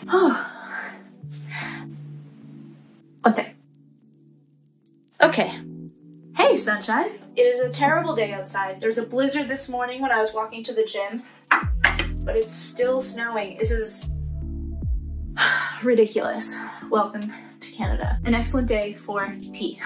One thing. Okay. Hey, sunshine. It is a terrible day outside. There's a blizzard this morning when I was walking to the gym, but it's still snowing. This is ridiculous. Welcome to Canada. An excellent day for tea.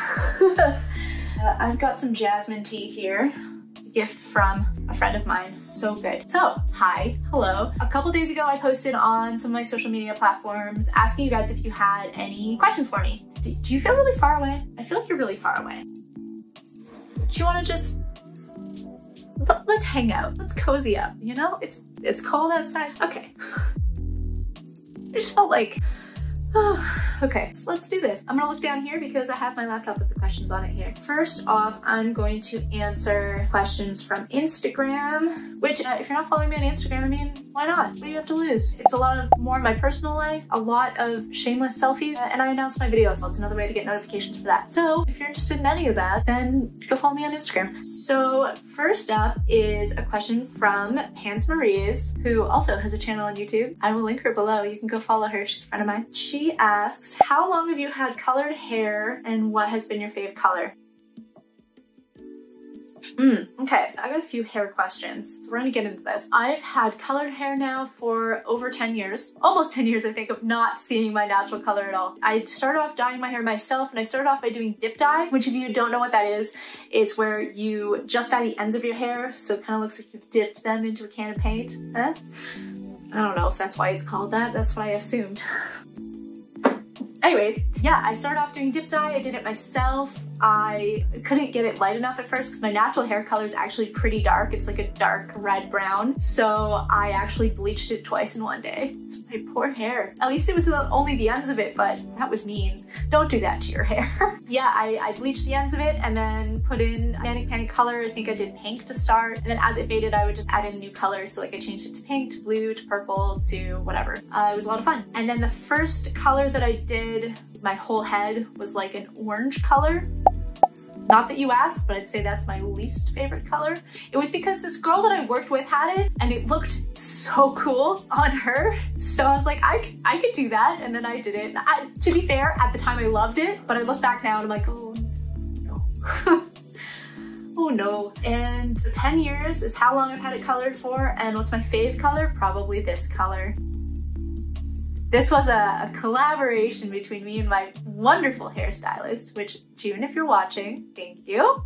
I've got some jasmine tea here. A gift from a friend of mine. So good. So, hi, hello. A couple days ago, I posted on some of my social media platforms asking you guys if you had any questions for me. Do you feel really far away? I feel like you're really far away. Do you want to just, let's hang out, let's cozy up, you know? It's cold outside. Okay. I just felt like, okay, so let's do this. I'm gonna look down here because I have my laptop with the questions on it here. First off, I'm going to answer questions from Instagram, which if you're not following me on Instagram, I mean, why not? What do you have to lose? It's a lot of more of my personal life, a lot of shameless selfies, and I announce my videos, so it's another way to get notifications for that. So if you're interested in any of that, then go follow me on Instagram. So first up is a question from Hans Maries, who also has a channel on YouTube. I will link her below. You can go follow her. She's a friend of mine. She asks, how long have you had colored hair and what has been your favorite color? Okay, I got a few hair questions, so we're gonna get into this. I've had colored hair now for over 10 years, almost 10 years I think, of not seeing my natural color at all. I started off dyeing my hair myself, and I started off by doing dip dye, which if you don't know what that is, it's where you just dye the ends of your hair, so it kind of looks like you've dipped them into a can of paint. Huh? I don't know if that's why it's called that, that's what I assumed. Anyways, yeah, I started off doing dip dye. I did it myself. I couldn't get it light enough at first because my natural hair color is actually pretty dark. It's like a dark red brown. So I actually bleached it twice in one day. It's my poor hair. At least it was only the ends of it, but that was mean. Don't do that to your hair. Yeah, I bleached the ends of it and then put in panic color. I think I did pink to start. And then as it faded, I would just add in new colors. So like I changed it to pink, to blue, to purple, to whatever. It was a lot of fun. And then the first color that I did, my whole head was like an orange color. Not that you asked, but I'd say that's my least favorite color. It was because this girl that I worked with had it and it looked so cool on her. So I was like, I could do that. And then I did it. To be fair, at the time I loved it, but I look back now and I'm like, oh no. Oh no. And so 10 years is how long I've had it colored for. And what's my fave color? Probably this color. This was a collaboration between me and my wonderful hairstylist, which, June, if you're watching, thank you.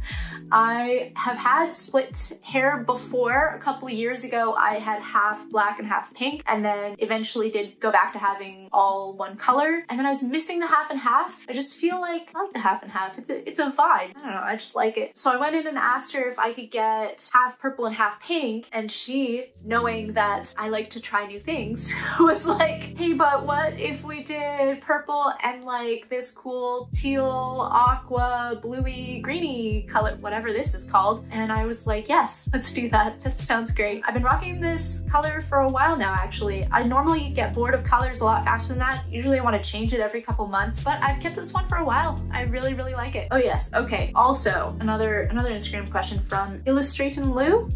I have had split hair before. A couple of years ago, I had half black and half pink, and then eventually did go back to having all one color. And then I was missing the half and half. I just feel like I like the half and half. It's a vibe. I don't know, I just like it. So I went in and asked her if I could get half purple and half pink, and she, knowing that I like to try new things, was like, hey, but what if we did purple and like this cool teal, aqua, bluey, greeny color, whatever this is called? And I was like, yes, let's do that. That sounds great. I've been rocking this color for a while now, actually. I normally get bored of colors a lot faster than that. Usually I want to change it every couple months, but I've kept this one for a while. I really, really like it. Oh yes, okay. Also, another Instagram question from Illustratin' Lou.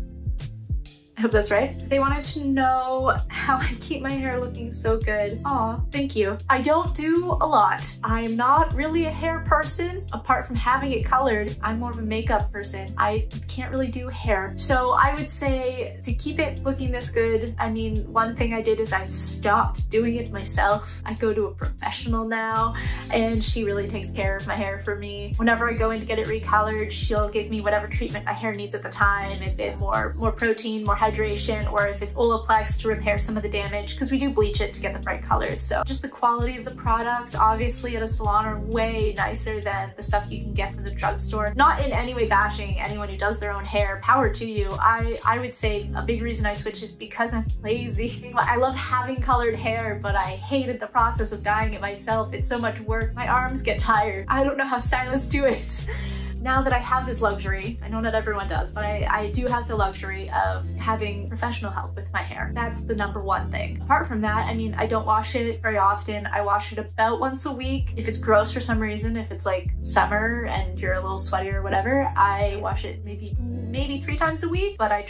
I hope that's right. They wanted to know how I keep my hair looking so good. Aw, thank you. I don't do a lot. I'm not really a hair person. Apart from having it colored, I'm more of a makeup person. I can't really do hair. So I would say to keep it looking this good, I mean, one thing I did is I stopped doing it myself. I go to a professional now, and she really takes care of my hair for me. Whenever I go in to get it recolored, she'll give me whatever treatment my hair needs at the time. If it's more protein, more hydration, or if it's Olaplex to repair some of the damage, because we do bleach it to get the bright colors. So just the quality of the products, obviously at a salon, are way nicer than the stuff you can get from the drugstore. Not in any way bashing anyone who does their own hair, power to you. I would say a big reason I switched is because I'm lazy. I love having colored hair, but I hated the process of dyeing it myself. It's so much work. My arms get tired. I don't know how stylists do it. now that I have this luxury, I know not everyone does, but I do have the luxury of having professional help with my hair. That's the #1 thing. Apart from that, I mean, I don't wash it very often. I wash it about once a week. If it's gross for some reason, if it's like summer and you're a little sweaty or whatever, I wash it maybe 3 times a week, but I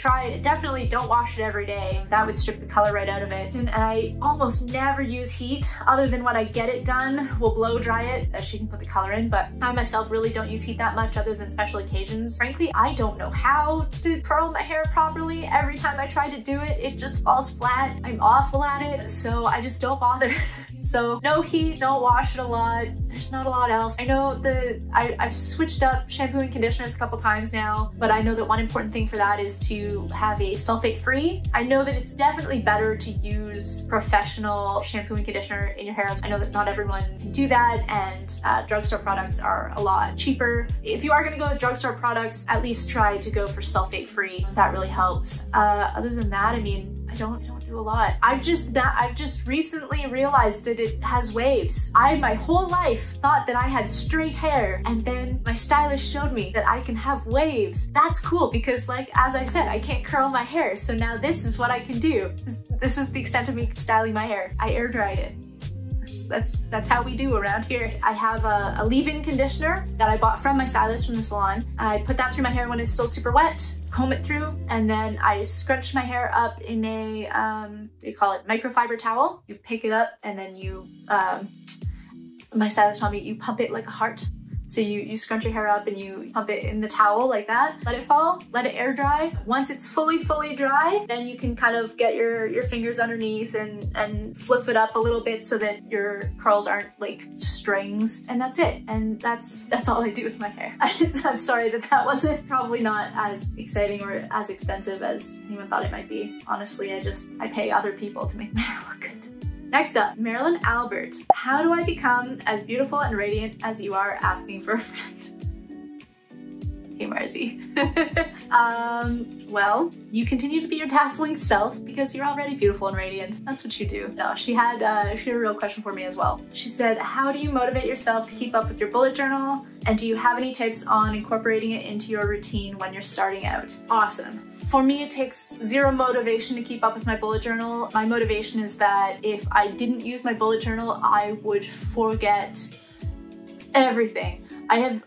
definitely don't wash it every day. That would strip the color right out of it. And I almost never use heat other than when I get it done. We'll blow dry it as she can put the color in, but I myself really don't use heat that much other than special occasions. Frankly, I don't know how to curl my hair properly. Every time I try to do it, it just falls flat. I'm awful at it, so I just don't bother. So no heat, don't wash it a lot. There's not a lot else. I know I've switched up shampoo and conditioners a couple times now, but I know that one important thing for that is to have a sulfate-free. I know that it's definitely better to use professional shampoo and conditioner in your hair. I know that not everyone can do that, and drugstore products are a lot cheaper. If you are gonna go with drugstore products, at least try to go for sulfate-free. That really helps. Other than that, I mean, I don't do a lot. I've just recently realized that it has waves. I my whole life thought that I had straight hair, and then my stylist showed me that I can have waves. That's cool because, like, as I said, I can't curl my hair, so now this is what I can do. This is the extent of me styling my hair. I air dried it. That's how we do around here. I have a leave-in conditioner that I bought from my stylist from the salon. I put that through my hair when it's still super wet, comb it through, and then I scrunch my hair up in a, what do you call it, microfiber towel. You pick it up and then you, my stylist told me you pump it like a heart. So you scrunch your hair up and you pump it in the towel like that. Let it fall, let it air dry. Once it's fully dry, then you can kind of get your fingers underneath and flip it up a little bit so that your curls aren't like strings. And that's it. And that's all I do with my hair. I'm sorry that wasn't probably not as exciting or as extensive as anyone thought it might be. Honestly, I pay other people to make my hair look good. Next up, Marilyn Albert. How do I become as beautiful and radiant as you are, asking for a friend? Hey, Marzi. Well, you continue to be your dazzling self because you're already beautiful and radiant. That's what you do. No, she had a real question for me as well. She said, how do you motivate yourself to keep up with your bullet journal? And do you have any tips on incorporating it into your routine when you're starting out? Awesome. For me, it takes zero motivation to keep up with my bullet journal. My motivation is that if I didn't use my bullet journal, I would forget everything. I have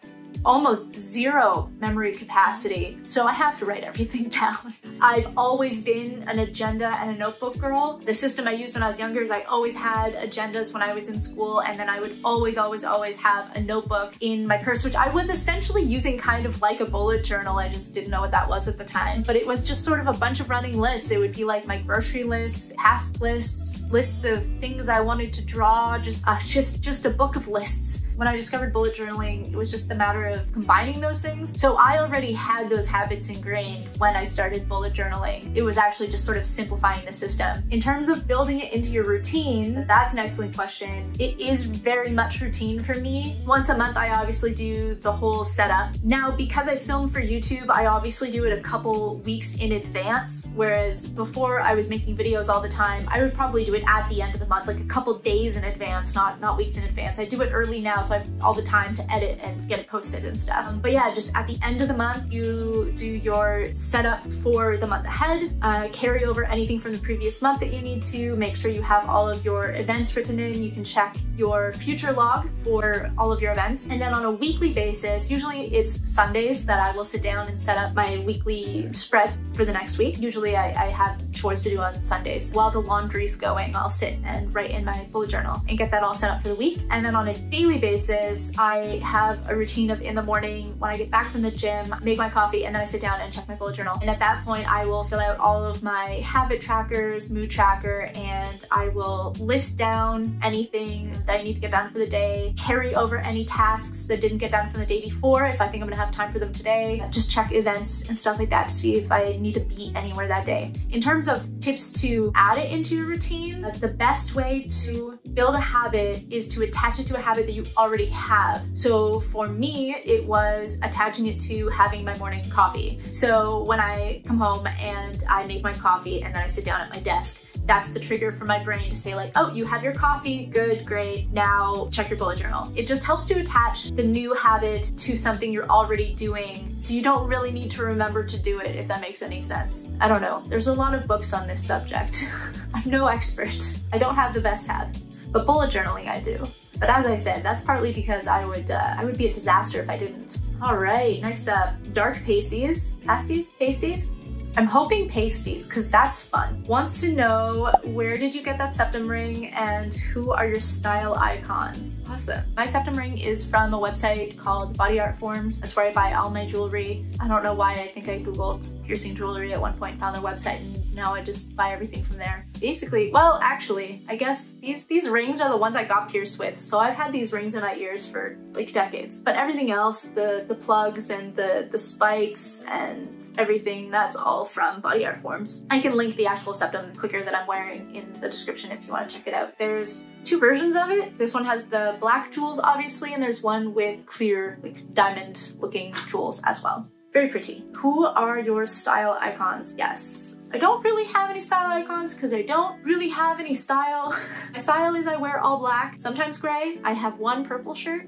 almost zero memory capacity, so I have to write everything down. I've always been an agenda and a notebook girl. The system I used when I was younger is I always had agendas when I was in school, and then I would always have a notebook in my purse, which I was essentially using kind of like a bullet journal. I just didn't know what that was at the time, but it was just sort of a bunch of running lists. It would be like my grocery lists, task lists, lists of things I wanted to draw, just a book of lists. When I discovered bullet journaling, it was just a matter of combining those things. So I already had those habits ingrained when I started bullet journaling. It was actually just sort of simplifying the system. In terms of building it into your routine, that's an excellent question. It is very much routine for me. Once a month, I obviously do the whole setup. Now, because I film for YouTube, I obviously do it a couple weeks in advance, whereas before I was making videos all the time, I would probably do it at the end of the month, like a couple days in advance, not weeks in advance. I do it early now, so I have all the time to edit and get it posted and stuff. But yeah, just at the end of the month, you do your setup for the month ahead, carry over anything from the previous month that you need to, make sure you have all of your events written in. You can check your future log for all of your events. And then on a weekly basis, usually it's Sundays that I will sit down and set up my weekly spread for the next week. Usually I have chores to do on Sundays. While the laundry's going, I'll sit and write in my bullet journal and get that all set up for the week. And then on a daily basis, I have a routine of in the morning, when I get back from the gym, make my coffee, and then I sit down and check my bullet journal. And at that point, I will fill out all of my habit trackers, mood tracker, and I will list down anything that I need to get done for the day, carry over any tasks that didn't get done from the day before if I think I'm gonna have time for them today, just check events and stuff like that to see if I need to be anywhere that day. In terms of tips to add it into your routine, the best way to build a habit is to attach it to a habit that you already have. So for me, it was attaching it to having my morning coffee. So when I come home and I make my coffee and then I sit down at my desk, that's the trigger for my brain to say like, oh, you have your coffee, good, great, now check your bullet journal. It just helps to attach the new habit to something you're already doing, so you don't really need to remember to do it, if that makes any sense. I don't know, there's a lot of books on this subject. I'm no expert. I don't have the best habits, but bullet journaling I do. But as I said, that's partly because I would be a disaster if I didn't. All right, next up, dark pasties. Pasties? I'm hoping pasties, because that's fun. Wants to know, where did you get that septum ring and who are your style icons? Awesome. My septum ring is from a website called Body Art Forms. That's where I buy all my jewelry. I don't know why, I think I googled piercing jewelry at one point, found their website, and now I just buy everything from there. Basically, well, actually, I guess these rings are the ones I got pierced with. So I've had these rings in my ears for like decades. But everything else, the plugs and the spikes and everything, that's all from Body Art Forms. I can link the actual septum clicker that I'm wearing in the description if you want to check it out. There's two versions of it. This one has the black jewels, obviously, and there's one with clear, like diamond looking jewels as well. Very pretty. Who are your style icons? Yes. I don't really have any style icons because I don't really have any style. My style is I wear all black, sometimes gray. I have one purple shirt.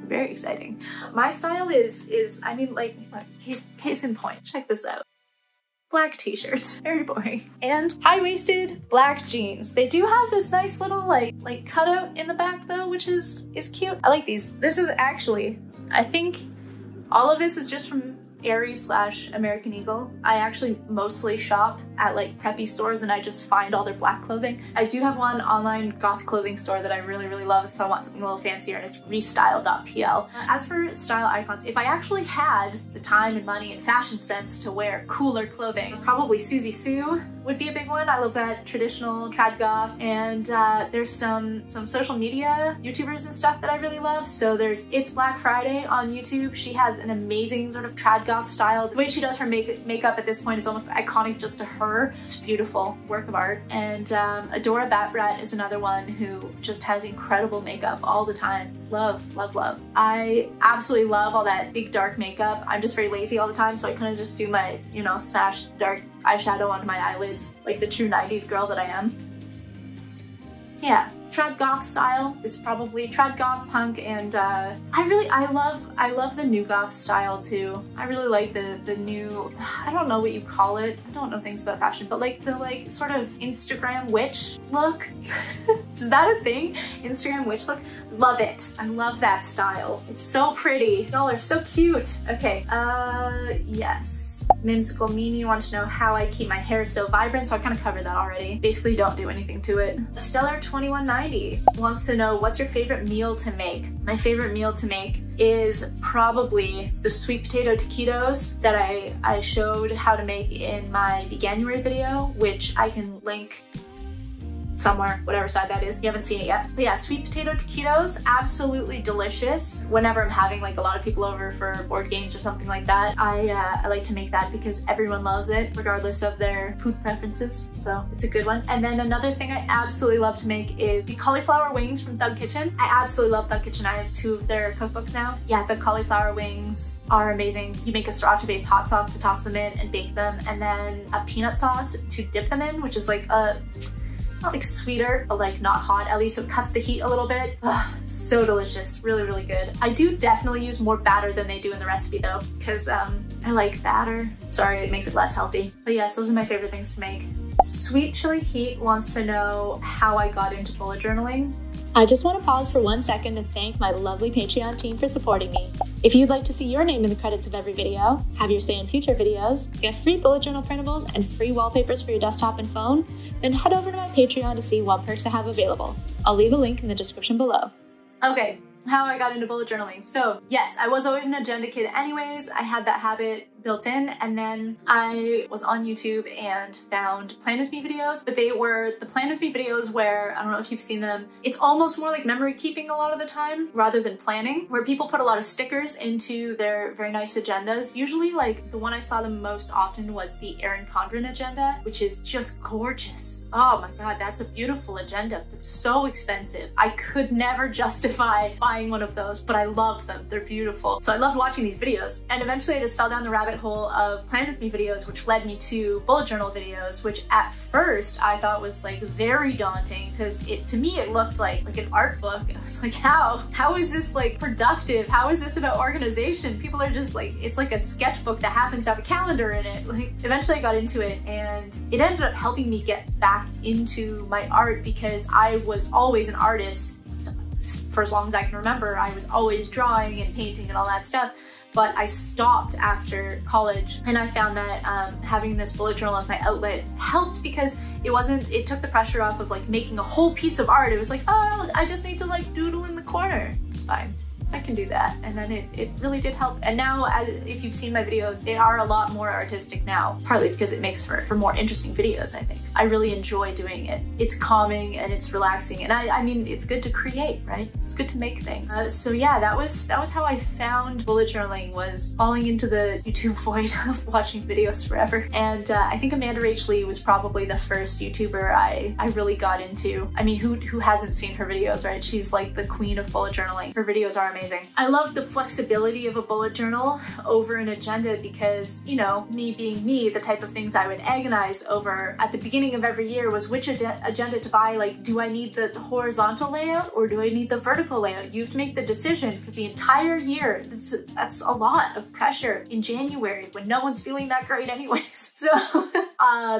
Very exciting. My style is I mean, like, case in point, check this out. Black t-shirts, very boring. And high-waisted black jeans. They do have this nice little like cutout in the back though, which is cute. I like these. This is actually, I think all of this is just from Aerie/American Eagle. I actually mostly shop at like preppy stores and I just find all their black clothing. I do have one online goth clothing store that I really love if I want something a little fancier, and it's restyle.pl. As for style icons, if I actually had the time and money and fashion sense to wear cooler clothing, probably Susie Sue would be a big one. I love that traditional trad goth, and there's some social media YouTubers and stuff that I really love. So there's It's Black Friday on YouTube. She has an amazing sort of trad goth style. The way she does her makeup at this point is almost iconic just to her. It's a beautiful work of art. And Adora Batbrat is another one who just has incredible makeup all the time. Love. I absolutely love all that big dark makeup. I'm just very lazy all the time, so I kind of just do my, you know, smash dark eyeshadow onto my eyelids like the true 90s girl that I am. Yeah, trad goth style is probably trad goth, punk, and I love the new goth style too. I really like the new, I don't know what you call it. I don't know things about fashion, but like the sort of Instagram witch look. Is that a thing? Instagram witch look? Love it. I love that style. It's so pretty. Y'all are so cute. Okay, yes. Mimsicle Mimi wants to know how I keep my hair so vibrant, so I kind of covered that already. Basically don't do anything to it. Stellar2190 wants to know, what's your favorite meal to make? My favorite meal to make is probably the sweet potato taquitos that I showed how to make in my Veganuary video, which I can link somewhere, whatever side that is. You haven't seen it yet. But yeah, sweet potato taquitos, absolutely delicious. Whenever I'm having like a lot of people over for board games or something like that, I like to make that because everyone loves it, regardless of their food preferences. So it's a good one. And then another thing I absolutely love to make is the cauliflower wings from Thug Kitchen. I absolutely love Thug Kitchen. I have 2 of their cookbooks now. Yeah, the cauliflower wings are amazing. You make a sriracha-based hot sauce to toss them in and bake them, and then a peanut sauce to dip them in, which is like a not like sweeter, but like not hot, at least it cuts the heat a little bit. Ugh, so delicious, really good. I do definitely use more batter than they do in the recipe though, because I like batter. Sorry, it makes it less healthy. But yes, those are my favorite things to make. Sweet Chili Heat wants to know how I got into bullet journaling. I just want to pause for 1 second and thank my lovely Patreon team for supporting me. If you'd like to see your name in the credits of every video, have your say in future videos, get free bullet journal printables and free wallpapers for your desktop and phone, then head over to my Patreon to see what perks I have available. I'll leave a link in the description below. Okay, how I got into bullet journaling. So yes, I was always an agenda kid anyways. I had that habit built in, and then I was on YouTube and found Plan With Me videos, but they were the Plan With Me videos where, I don't know if you've seen them, it's almost more like memory keeping a lot of the time rather than planning, where people put a lot of stickers into their very nice agendas. Usually like the one I saw the most often was the Erin Condren agenda, which is just gorgeous. Oh my god, that's a beautiful agenda, but so expensive. I could never justify buying buying one of those, but I love them. They're beautiful. So I loved watching these videos. And eventually I just fell down the rabbit hole of Plan With Me videos, which led me to bullet journal videos, which at first I thought was like very daunting because to me it looked like an art book. I was like, how is this like productive? How is this about organization? People are just like, it's like a sketchbook that happens to have a calendar in it. Like, eventually I got into it and it ended up helping me get back into my art because I was always an artist. For as long as I can remember, I was always drawing and painting and all that stuff. But I stopped after college and I found that having this bullet journal as my outlet helped because it took the pressure off of like making a whole piece of art. It was like, oh, I just need to like doodle in the corner. It's fine. I can do that. And then it really did help. And now, if you've seen my videos, they are a lot more artistic now, partly because it makes for more interesting videos, I think. I really enjoy doing it. It's calming and it's relaxing. And I mean, it's good to create, right? It's good to make things. So yeah, that was how I found bullet journaling, was falling into the YouTube void of watching videos forever. And I think Amanda Rach Lee was probably the first YouTuber I really got into. I mean, who hasn't seen her videos, right? She's like the queen of bullet journaling. Her videos are amazing. I love the flexibility of a bullet journal over an agenda because, you know, me being me, the type of things I would agonize over at the beginning of every year was which agenda to buy. Like, do I need the horizontal layout or do I need the vertical layout? You have to make the decision for the entire year. That's a lot of pressure in January when no one's feeling that great anyways. So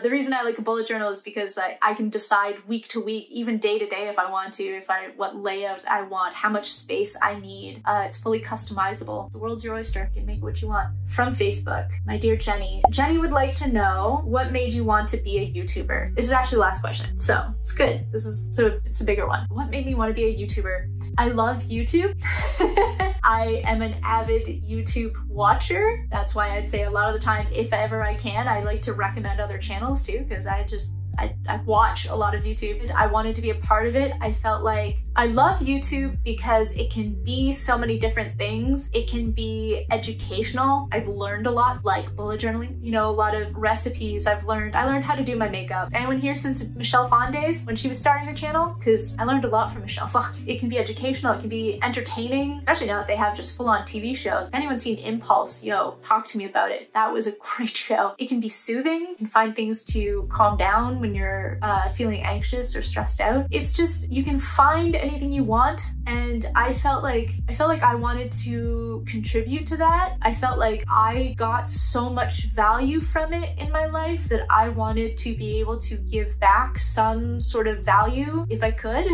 the reason I like a bullet journal is because I can decide week to week, even day to day if I want to, what layout I want, how much space I need. It's fully customizable. The world's your oyster. You can make it what you want. From Facebook, my dear Jenny. Jenny would like to know, what made you want to be a YouTuber? This is actually the last question, so it's good. It's a bigger one. What made me want to be a YouTuber? I love YouTube. I am an avid YouTube watcher. That's why I'd say a lot of the time, if ever I can, I like to recommend other channels too, because I watch a lot of YouTube. I wanted to be a part of it. I felt like I love YouTube because it can be so many different things. It can be educational. I've learned a lot, like bullet journaling, you know, a lot of recipes I learned how to do my makeup. Anyone here since Michelle Phan days when she was starting her channel? Because I learned a lot from Michelle Phan. It can be educational, it can be entertaining, especially now that they have just full-on TV shows. If anyone's seen Impulse, yo, talk to me about it. That was a great show. It can be soothing. You can find things to calm down when you're feeling anxious or stressed out. It's just, you can find anything you want, and I felt like I wanted to contribute to that. I felt like I got so much value from it in my life that I wanted to be able to give back some sort of value if I could.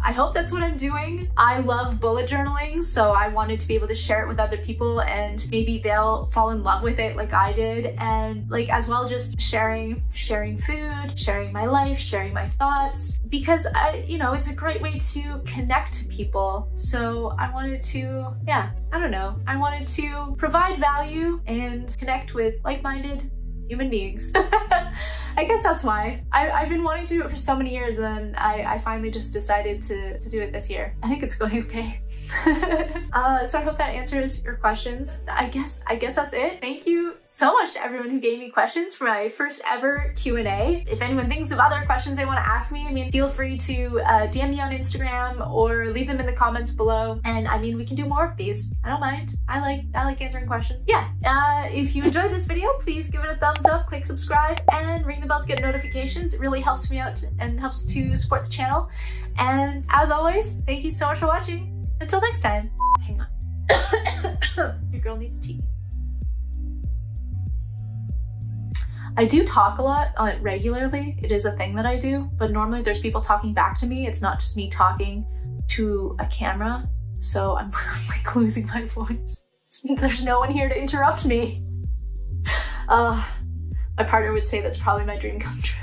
I hope that's what I'm doing. I love bullet journaling, so I wanted to be able to share it with other people and maybe they'll fall in love with it like I did, and like as well just sharing food, sharing my life, sharing my thoughts, because it's a great way to connect to people. So I wanted to, I wanted to provide value and connect with like-minded human beings. I guess that's why. I've been wanting to do it for so many years, and then I finally just decided to do it this year. I think it's going okay. So I hope that answers your questions. I guess that's it. Thank you so much to everyone who gave me questions for my first ever Q&A. If anyone thinks of other questions they want to ask me, I mean, feel free to DM me on Instagram or leave them in the comments below. And I mean, we can do more of these. I don't mind. I like answering questions. Yeah. If you enjoyed this video, please give it a thumbs up, click subscribe, and ring the bell to get notifications. It really helps me out and helps to support the channel. And as always, thank you so much for watching. Until next time. Hang on. Your girl needs tea. I do talk a lot regularly. It is a thing that I do, but normally there's people talking back to me. It's not just me talking to a camera. So I'm like losing my voice. There's no one here to interrupt me. My partner would say that's probably my dream come true.